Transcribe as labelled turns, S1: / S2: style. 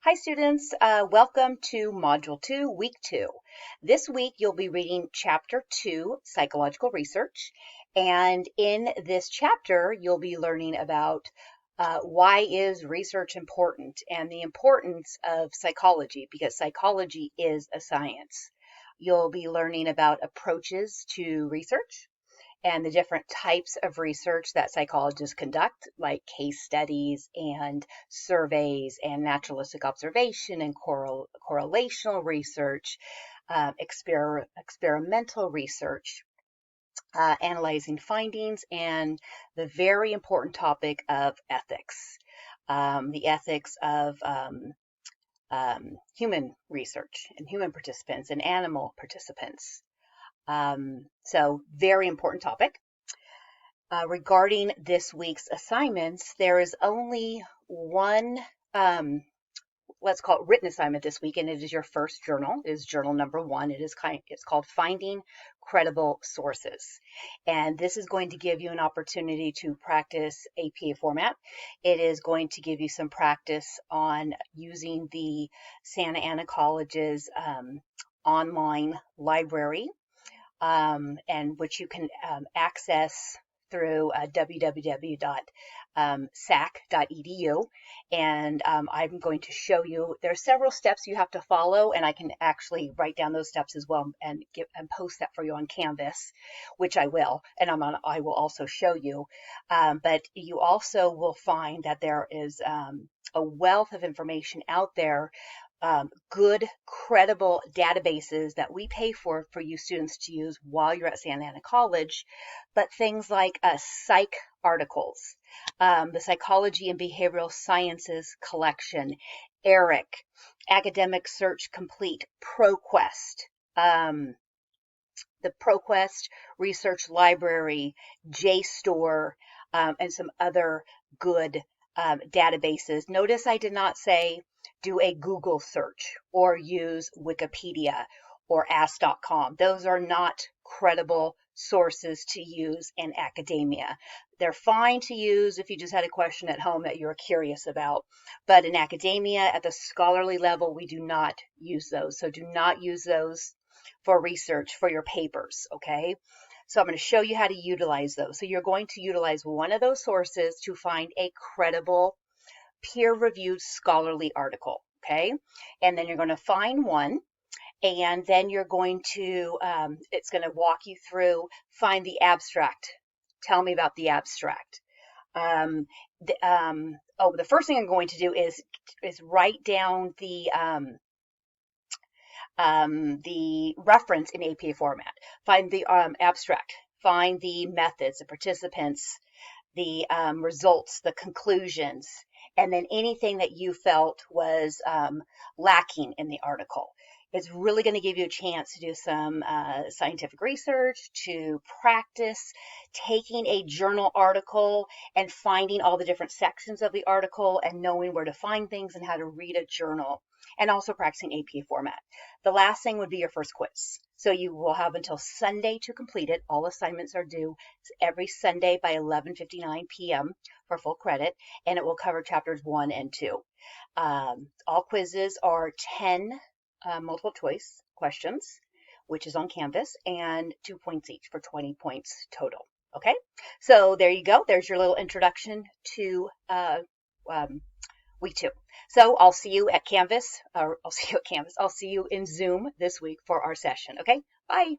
S1: Hi students, welcome to Module 2, Week 2. This week you'll be reading Chapter 2, Psychological Research, and in this chapter you'll be learning about why is research important and the importance of psychology, because psychology is a science. You'll be learning about approaches to research and the different types of research that psychologists conduct, like case studies and surveys and naturalistic observation and correlational research, experimental research, analyzing findings, and the very important topic of ethics, the ethics of human research and human participants and animal participants. So very important topic. Regarding this week's assignments, there is only one, let's call it written assignment this week, and it is your first journal. It is journal number 1. It's called Finding Credible Sources. And this is going to give you an opportunity to practice APA format. It is going to give you some practice on using the Santa Ana College's online library, and which you can access through www.sac.edu. And I'm going to show you, there are several steps you have to follow, and I can actually write down those steps as well and post that for you on Canvas, which I will, and I will also show you. But you also will find that there is a wealth of information out there, good, credible databases that we pay for you students to use while you're at Santa Ana College, but things like Psych articles, the Psychology and Behavioral Sciences collection, ERIC, Academic Search Complete, ProQuest, the ProQuest Research Library, JSTOR, and some other good databases. Notice I did not say do a Google search or use Wikipedia or ask.com. Those are not credible sources to use in academia. They're fine to use if you just had a question at home that you're curious about, but in academia at the scholarly level, we do not use those. So do not use those for research for your papers, okay? So I'm going to show you how to utilize those. So you're going to utilize one of those sources to find a credible, peer-reviewed scholarly article, okay? And then you're going to find one, and then you're going to, it's going to walk you through, find the abstract. Tell me about the abstract. The first thing I'm going to do is write down the reference in APA format. Find the abstract, find the methods, the participants, the results, the conclusions, and then anything that you felt was lacking in the article. It's really going to give you a chance to do some scientific research, to practice taking a journal article and finding all the different sections of the article and knowing where to find things and how to read a journal, and also practicing APA format. The last thing would be your first quiz. So you will have until Sunday to complete it. All assignments are due every Sunday by 11:59 p.m. for full credit, and it will cover chapters 1 and 2. All quizzes are 10 multiple choice questions, which is on Canvas, and 2 points each for 20 points total. Okay, so there you go. There's your little introduction to week 2. So I'll see you at Canvas, I'll see you in Zoom this week for our session. Okay, bye.